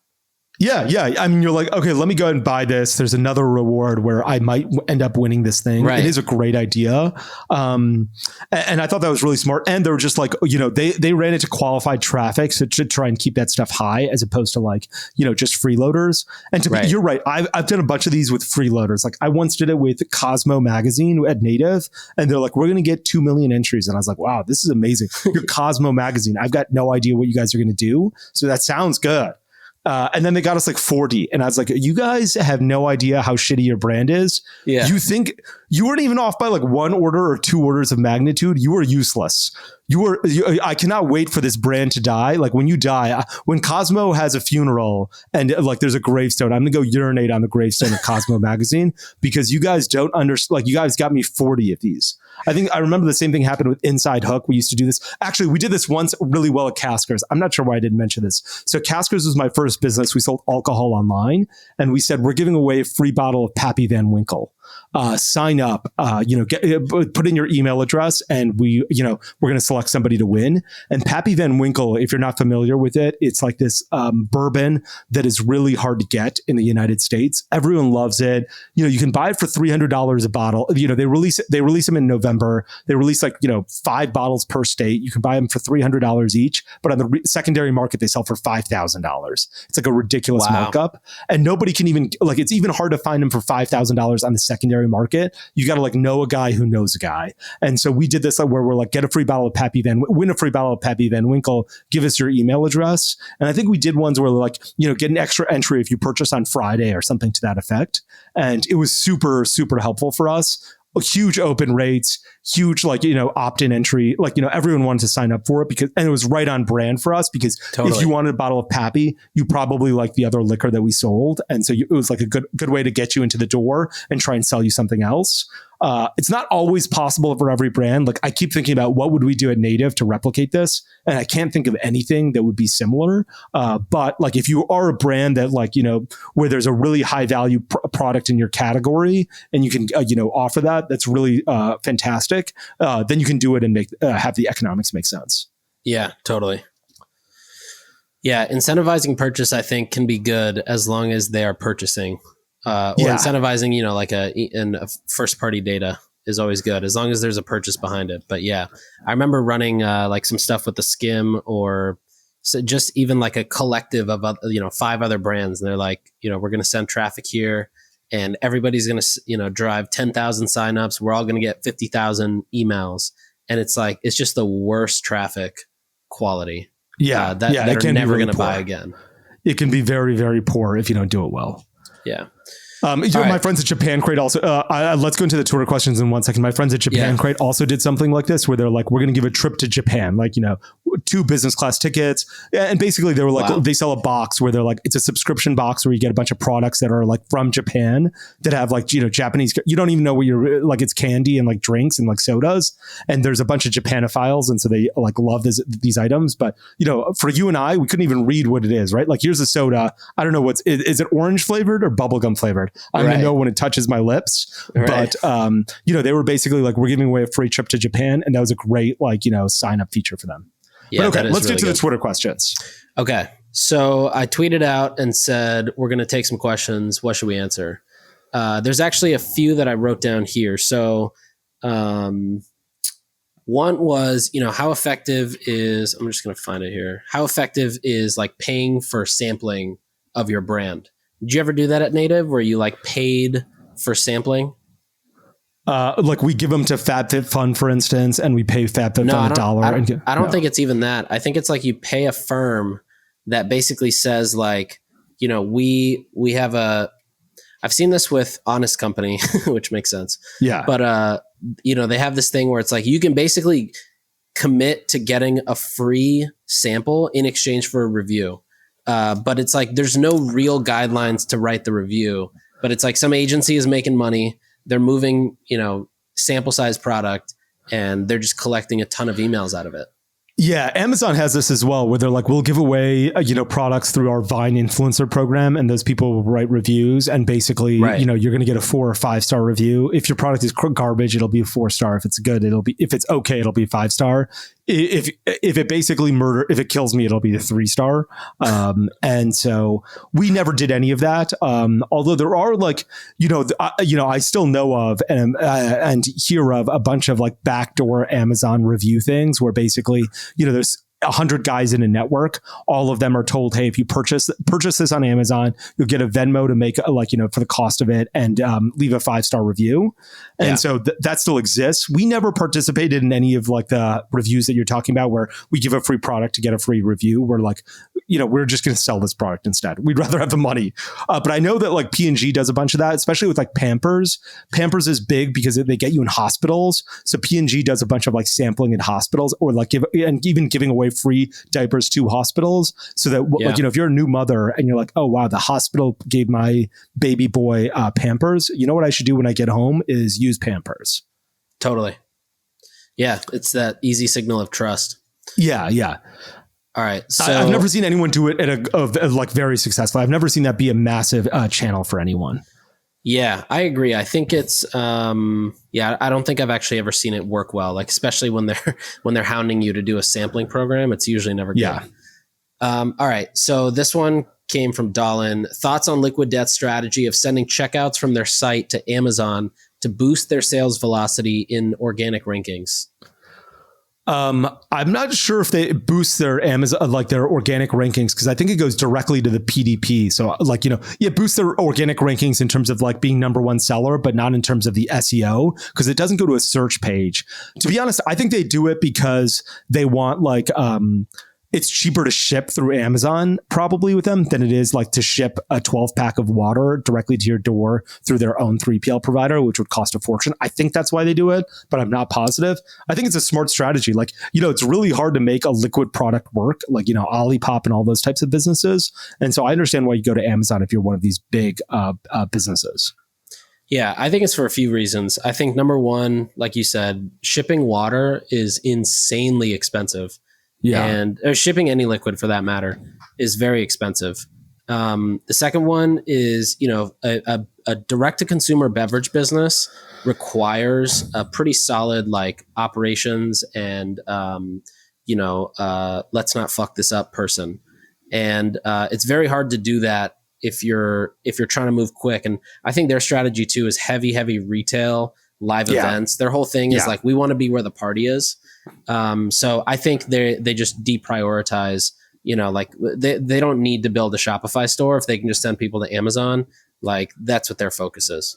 Yeah. I mean, you're like, okay, let me go ahead and buy this. There's another reward where I might end up winning this thing. Right. It is a great idea. And I thought that was really smart. And they were just like, they ran into qualified traffic so to try and keep that stuff high as opposed to like, just freeloaders. And you're right. I've done a bunch of these with freeloaders. Like I once did it with Cosmo magazine at Native and they're like, we're going to get 2 million entries. And I was like, wow, this is amazing. Your Cosmo magazine. I've got no idea what you guys are going to do. So that sounds good. And then they got us like 40. And I was like, you guys have no idea how shitty your brand is. Yeah. You think you weren't even off by like 1 order or 2 orders of magnitude. You were useless. I cannot wait for this brand to die. Like when you die, when Cosmo has a funeral and like there's a gravestone, I'm going to go urinate on the gravestone of Cosmo magazine because you guys don't understand. Like you guys got me 40 of these. I think I remember the same thing happened with Inside Hook. We used to do this. Actually, we did this once really well at Caskers. I'm not sure why I didn't mention this. So Caskers was my first business. We sold alcohol online and we said, we're giving away a free bottle of Pappy Van Winkle. Sign up, put in your email address and we're going to select somebody to win. And Pappy Van Winkle, if you're not familiar with it, it's like this bourbon that is really hard to get in the United States. Everyone loves it. You can buy it for $300 a bottle. They release them in November. They release 5 bottles per state. You can buy them for $300 each, but on the secondary market, they sell for $5,000. It's like a ridiculous markup and nobody can even it's even hard to find them for $5,000 on the secondary market. You got to know a guy who knows a guy. And so we did this where we're like, win a free bottle of Pappy Van Winkle, give us your email address. And I think we did ones where get an extra entry if you purchase on Friday or something to that effect. And it was super, super helpful for us. Huge open rates, huge opt-in entry. Everyone wanted to sign up for it and it was right on brand for us because if you wanted a bottle of Pappy, you probably liked the other liquor that we sold. And so it was like a good way to get you into the door and try and sell you something else. It's not always possible for every brand. I keep thinking about what would we do at Native to replicate this, and I can't think of anything that would be similar. But if you are a brand that where there's a really high value product in your category, and you can offer that's really fantastic. Then you can do it and have the economics make sense. Yeah, totally. Yeah, incentivizing purchase I think can be good as long as they are purchasing. Or incentivizing, a first party data is always good as long as there's a purchase behind it. But yeah, I remember running some stuff with the Skim or just even a collective of 5 other brands, and they're like, we're going to send traffic here, and everybody's going to drive 10,000 signups. We're all going to get 50,000 emails, and it's just the worst traffic quality. Yeah, that are never going to buy again. It can be very, very poor if you don't do it well. Yeah. My friends at Japan Crate also, let's go into the Twitter questions in 1 second. My friends at Japan Crate also did something like this where they're like, we're going to give a trip to Japan. 2 business class tickets. And basically they were like, they sell a box where they're like, it's a subscription box where you get a bunch of products that are like from Japan that have like, Japanese, you don't even know what you're like, it's candy and like drinks and like sodas. And there's a bunch of Japanophiles. And so they like love these items. But, for you and I, we couldn't even read what it is, right? Like here's a soda. I don't know is it orange flavored or bubblegum flavored? I don't know when it touches my lips, but, they were basically like, we're giving away a free trip to Japan. And that was a great, sign up feature for them. Yeah, but okay, let's get to the Twitter questions. Okay. So I tweeted out and said, we're going to take some questions. What should we answer? There's actually a few that I wrote down here. So one was, how effective is, I'm just going to find it here. How effective is like paying for sampling of your brand? Did you ever do that at Native where you like paid for sampling? Like we give them to FabFitFun, for instance, and we pay FabFitFun $1. I don't think it's even that. I think it's like you pay a firm that basically says like, we have I've seen this with Honest Company, which makes sense. Yeah. But, they have this thing where it's like, you can basically commit to getting a free sample in exchange for a review. But it's like, there's no real guidelines to write the review, but it's like some agency is making money. They're moving, sample size product and they're just collecting a ton of emails out of it. Yeah, Amazon has this as well, where they're like, we'll give away, products through our Vine influencer program, and those people will write reviews, and basically, you're going to get a 4 or 5 star review. If your product is garbage, it'll be a 4 star. If it's good, if it's okay, it'll be 5 star. If it kills me, it'll be a 3 star. And so we never did any of that. Although there are like, I still know of and hear of a bunch of like backdoor Amazon review things where basically, there's 100 guys in a network. All of them are told, hey, if you purchase this on Amazon, you'll get a Venmo to make for the cost of it and leave a 5-star review. And so that still exists. We never participated in any of like the reviews that you're talking about where we give a free product to get a free review. We're like, we're just going to sell this product instead. We'd rather have the money. But I know that like P&G does a bunch of that, especially with like Pampers. Pampers is big because they get you in hospitals. So P&G does a bunch of like sampling in hospitals or like even giving away free diapers to hospitals so that if you're a new mother and you're like, oh wow, the hospital gave my baby boy Pampers, what I should do when I get home is use Pampers. Totally. Yeah, it's that easy signal of trust. Yeah. All right. So I've never seen anyone do it like very successfully. I've never seen that be a massive channel for anyone. Yeah, I agree. I think it's I don't think I've actually ever seen it work well. Like especially when they're hounding you to do a sampling program, it's usually never good. Yeah. All right. So this one came from Dahlin. Thoughts on Liquid Death's strategy of sending checkouts from their site to Amazon to boost their sales velocity in organic rankings? I'm not sure if they boost their Amazon, like their organic rankings, because I think it goes directly to the PDP. So boost their organic rankings in terms of like being number one seller, but not in terms of the SEO, because it doesn't go to a search page. To be honest, I think they do it because they want it's cheaper to ship through Amazon probably with them than it is like to ship a 12 pack of water directly to your door through their own 3PL provider, which would cost a fortune. I think that's why they do it, but I'm not positive. I think it's a smart strategy. Like, it's really hard to make a liquid product work, like, Olipop and all those types of businesses. And so I understand why you go to Amazon if you're one of these big businesses. Yeah, I think it's for a few reasons. I think number one, like you said, shipping water is insanely expensive. Yeah. And shipping any liquid for that matter is very expensive. The second one is, a direct to consumer beverage business requires a pretty solid like operations and, let's not fuck this up person. And it's very hard to do that if you're trying to move quick. And I think their strategy too is heavy retail, live events. Their whole thing is like, we want to be where the party is. So I think they just deprioritize, they don't need to build a Shopify store if they can just send people to Amazon. Like that's what their focus is.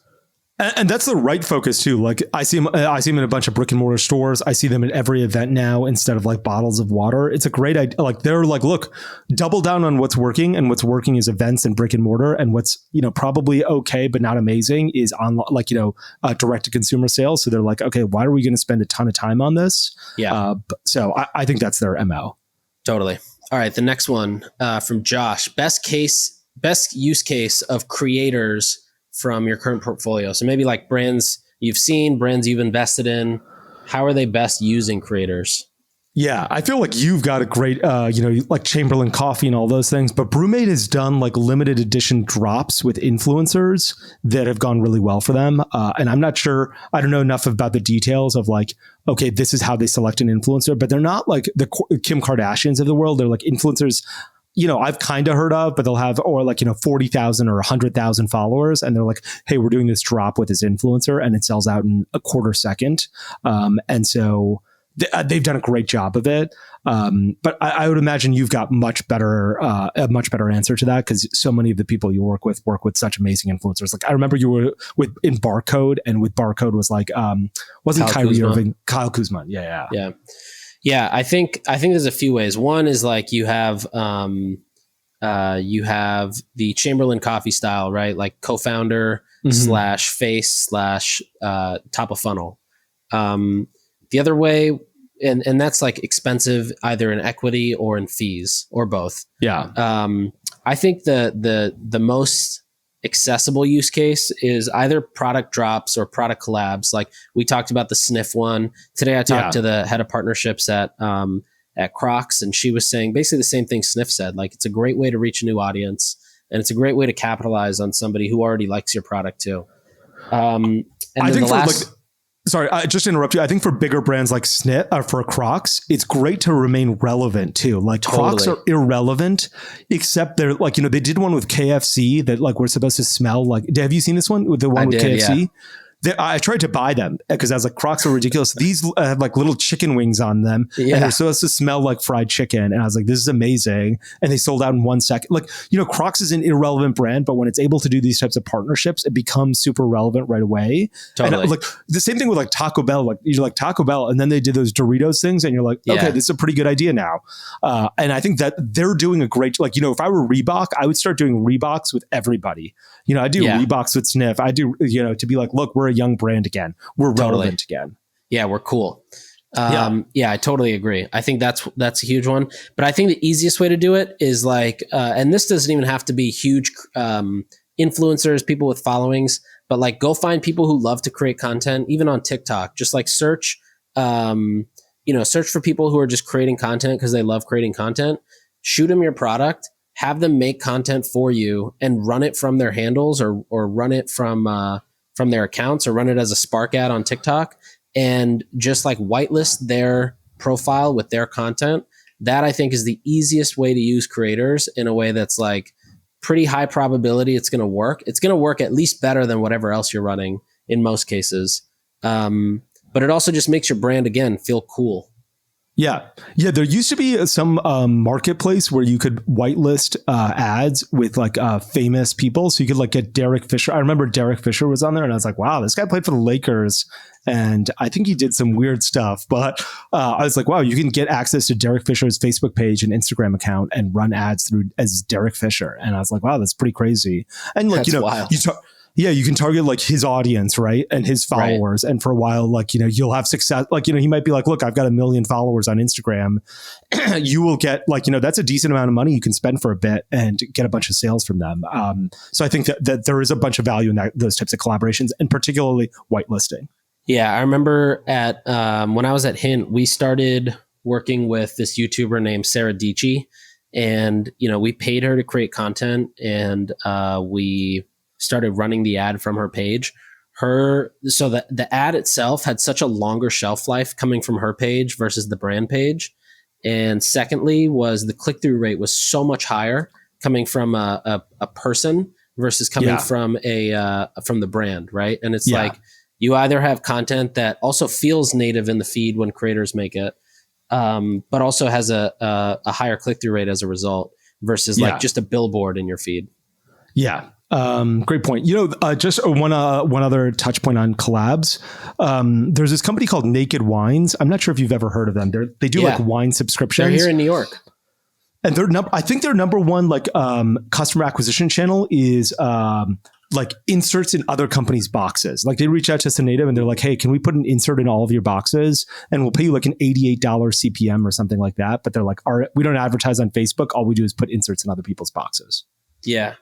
And that's the right focus too. Like I see them in a bunch of brick and mortar stores. I see them at every event now instead of like bottles of water. It's a great idea. Like they're like, look, double down on what's working, and what's working is events and brick and mortar, and what's probably okay but not amazing is on direct to consumer sales. So they're like, okay, why are we going to spend a ton of time on this? Yeah. So I think that's their MO. Totally. All right. The next one from Josh, best use case of creators from your current portfolio. So maybe like brands you've seen, brands you've invested in. How are they best using creators? Yeah, I feel like you've got a great, like Chamberlain Coffee and all those things, but Brewmate has done like limited edition drops with influencers that have gone really well for them. And I'm not sure, I don't know enough about the details of like, okay, this is how they select an influencer, but they're not like the Kim Kardashians of the world. They're like influencers, I've kind of heard of, but they'll have, or like, 40,000 or 100,000 followers. And they're like, hey, we're doing this drop with this influencer and it sells out in a quarter second. And so they've done a great job of it. But I would imagine you've got a much better answer to that because so many of the people you work with such amazing influencers. Like I remember you were in Barcode, and with Barcode was like, wasn't Kyrie Irving, Kyle Kuzma. Yeah. I think there's a few ways. One is like you have the Chamberlain Coffee style, right? Like co-founder / face / top of funnel. The other way, and that's like expensive either in equity or in fees or both. Yeah. I think the most accessible use case is either product drops or product collabs. Like we talked about the Sniff one. Today I talked to the head of partnerships at Crocs, and she was saying basically the same thing Sniff said. Like it's a great way to reach a new audience, and it's a great way to capitalize on somebody who already likes your product too. And I think sorry, I just interrupt you. I think for bigger brands like Sniff or for Crocs, it's great to remain relevant too. Like Crocs are irrelevant, except they're like, they did one with KFC that like we're supposed to smell like. Have you seen this one with the one with KFC? Yeah. I tried to buy them because I was like, Crocs are ridiculous. These have like little chicken wings on them and they're supposed to smell like fried chicken. And I was like, this is amazing. And they sold out in 1 second. Like, Crocs is an irrelevant brand, but when it's able to do these types of partnerships, it becomes super relevant right away. Totally. And like the same thing with like Taco Bell, like you're like Taco Bell and then they did those Doritos things and you're like, okay, this is a pretty good idea now. And I think that they're doing a great, like, if I were Reebok, I would start doing Reeboks with everybody. I do Reeboks with Sniff. I do, to be like, look, we're a young brand again. We're relevant again. Yeah, we're cool. I totally agree. I think that's a huge one. But I think the easiest way to do it is like, and this doesn't even have to be huge influencers, people with followings, but like go find people who love to create content, even on TikTok. Just like search for people who are just creating content because they love creating content. Shoot them your product. Have them make content for you and run it from their handles or run it from their accounts or run it as a Spark ad on TikTok and just like whitelist their profile with their content. That I think is the easiest way to use creators in a way that's like pretty high probability it's going to work. It's going to work at least better than whatever else you're running in most cases. But it also just makes your brand, again, feel cool. Yeah. There used to be some marketplace where you could whitelist ads with like famous people. So you could like get Derek Fisher. I remember Derek Fisher was on there and I was like, wow, this guy played for the Lakers. And I think he did some weird stuff. But I was like, wow, you can get access to Derek Fisher's Facebook page and Instagram account and run ads through as Derek Fisher. And I was like, wow, that's pretty crazy. And like, that's wild. You can target like his audience, right? And his followers. Right. And for a while, like, you'll have success. Like, he might be like, look, I've got 1 million followers on Instagram. You will get like, that's a decent amount of money you can spend for a bit and get a bunch of sales from them. So I think that there is a bunch of value in those types of collaborations and particularly whitelisting. Yeah. I remember when I was at Hint, we started working with this YouTuber named Sarah Dici and, we paid her to create content and we started running the ad from her page. So that the ad itself had such a longer shelf life coming from her page versus the brand page. And secondly was the click-through rate was so much higher coming from a person versus coming from the brand, right? And it's like you either have content that also feels native in the feed when creators make it, but also has a higher click-through rate as a result versus like just a billboard in your feed. Yeah. Great point. Just one other touch point on collabs. There's this company called Naked Wines. I'm not sure if you've ever heard of them. They do like wine subscriptions. They're here in New York. And I think their number one like customer acquisition channel is like inserts in other companies' boxes. Like they reach out to us in native and they're like, hey, can we put an insert in all of your boxes? And we'll pay you like an $88 CPM or something like that. But they're like, all right, we don't advertise on Facebook. All we do is put inserts in other people's boxes. Yeah.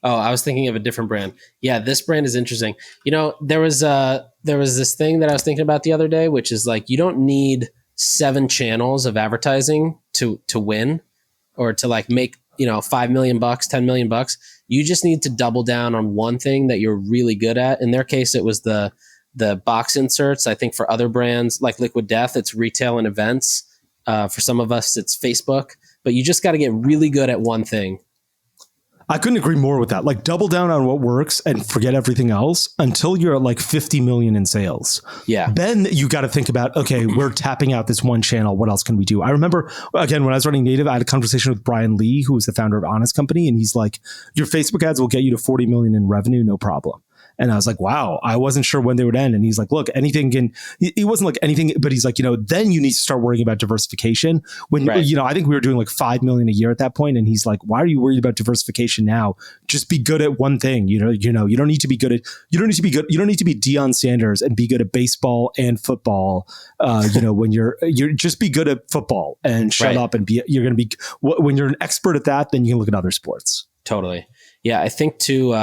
Oh, I was thinking of a different brand. Yeah, this brand is interesting. You know, there was this thing that I was thinking about the other day, which is like, you don't need 7 channels of advertising to win or to like make, you know, $5 million, $10 million. You just need to double down on one thing that you're really good at. In their case, it was the box inserts. I think for other brands like Liquid Death, it's retail and events. For some of us, it's Facebook. But you just got to get really good at one thing. I couldn't agree more with that. Like double down on what works and forget everything else until you're at like 50 million in sales. Yeah. Then you got to think about, okay, we're tapping out this one channel. What else can we do? I remember, again, when I was running native, I had a conversation with Brian Lee, who was the founder of Honest Company. And he's like, your Facebook ads will get you to 40 million in revenue. No problem. And I was like, wow, I wasn't sure when they would end. And he's like, look, anything can, it wasn't like anything, but he's like, you know, then you need to start worrying about diversification. When, you know, I think we were doing like 5 million a year at that point. And he's like, why are you worried about diversification now? Just be good at one thing. You don't need to be good at, you don't need to be Deion Sanders and be good at baseball and football. You know, when you're just be good at football and shut up and you're going to be, when you're an expert at that, then you can look at other sports. Totally. Yeah. I think too,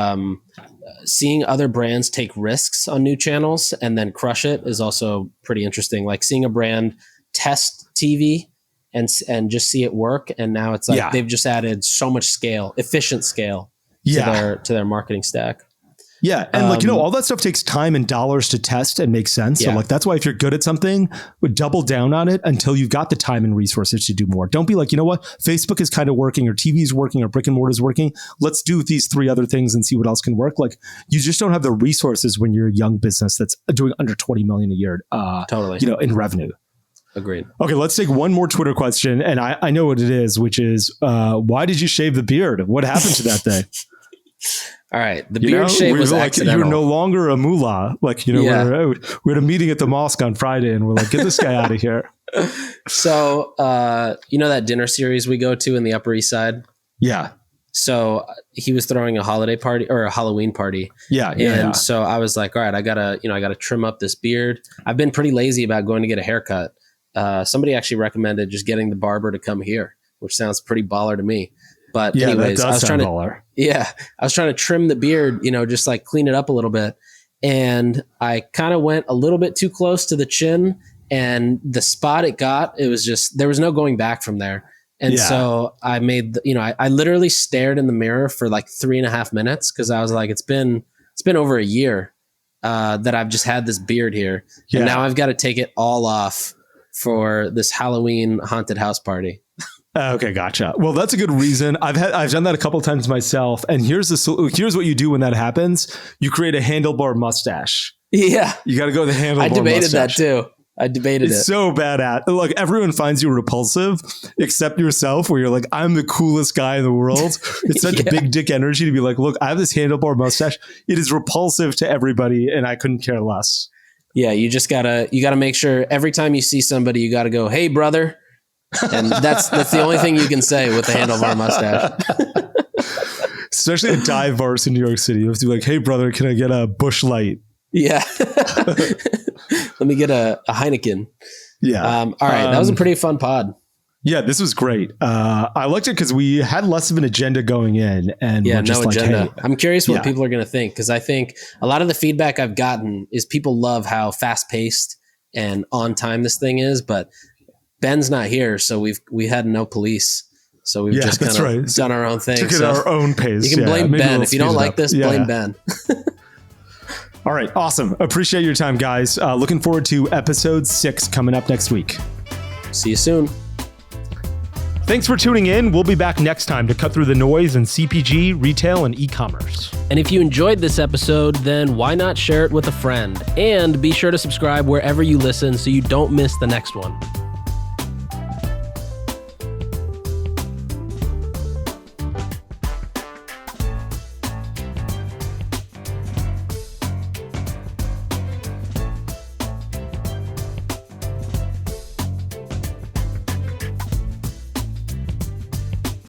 seeing other brands take risks on new channels and then crush it is also pretty interesting. Like seeing a brand test TV and just see it work. And now it's like they've just added so much scale, efficient scale to their marketing stack. Yeah. And like, you know, all that stuff takes time and dollars to test and make sense. So like, that's why if you're good at something, double down on it until you've got the time and resources to do more. Don't be like, you know what, Facebook is kind of working or TV is working or brick and mortar is working. Let's do these 3 other things and see what else can work. Like you just don't have the resources when you're a young business that's doing under 20 million a year, totally, you know, in revenue. Agreed. Okay, let's take one more Twitter question. And I know what it is, which is, why did you shave the beard? What happened to that day? All right. The beard shave was like, accidental. you're no longer a mullah. Like, you know, we had a meeting at the mosque on Friday and we're like, get this guy out of here. So, you know that dinner series we go to in the Upper East Side? Yeah. So he was throwing a holiday party or a Halloween party. Yeah. So I was like, all right, I gotta trim up this beard. I've been pretty lazy about going to get a haircut. Somebody actually recommended just getting the barber to come here, which sounds pretty baller to me. But anyways, I was trying to trim the beard, you know, just like clean it up a little bit. And I kind of went a little bit too close to the chin, and the spot it got, it was just, there was no going back from there. And so I made, I literally stared in the mirror for like 3.5 minutes. Cause I was like, it's been over a year, that I've just had this beard here. Yeah. And now I've got to take it all off for this Halloween haunted house party. Okay, gotcha. Well, that's a good reason. I've done that a couple of times myself. And here's what you do when that happens. You create a handlebar mustache. Yeah. You got to go with the handlebar mustache. I debated that too. It's so bad at. Look, everyone finds you repulsive except yourself, where you're like, I'm the coolest guy in the world. It's such a big dick energy to be like, look, I have this handlebar mustache. It is repulsive to everybody and I couldn't care less. Yeah, you gotta make sure every time you see somebody, you gotta go, hey brother. And that's the only thing you can say with the handlebar mustache. Especially at dive bars in New York City. You have to be like, hey brother, can I get a Busch Light? Yeah. Let me get a Heineken. Yeah. All right. That was a pretty fun pod. Yeah, this was great. I liked it because we had less of an agenda going in, and we're just no agenda. Hey, I'm curious what people are going to think, because I think a lot of the feedback I've gotten is people love how fast paced and on time this thing is, but Ben's not here, so we had no police. So we've just kind of done our own thing. Took it our own pace. You can blame Ben. If you don't like this, blame Ben. All right. Awesome. Appreciate your time, guys. Looking forward to episode 6 coming up next week. See you soon. Thanks for tuning in. We'll be back next time to cut through the noise in CPG, retail, and e-commerce. And if you enjoyed this episode, then why not share it with a friend? And be sure to subscribe wherever you listen so you don't miss the next one.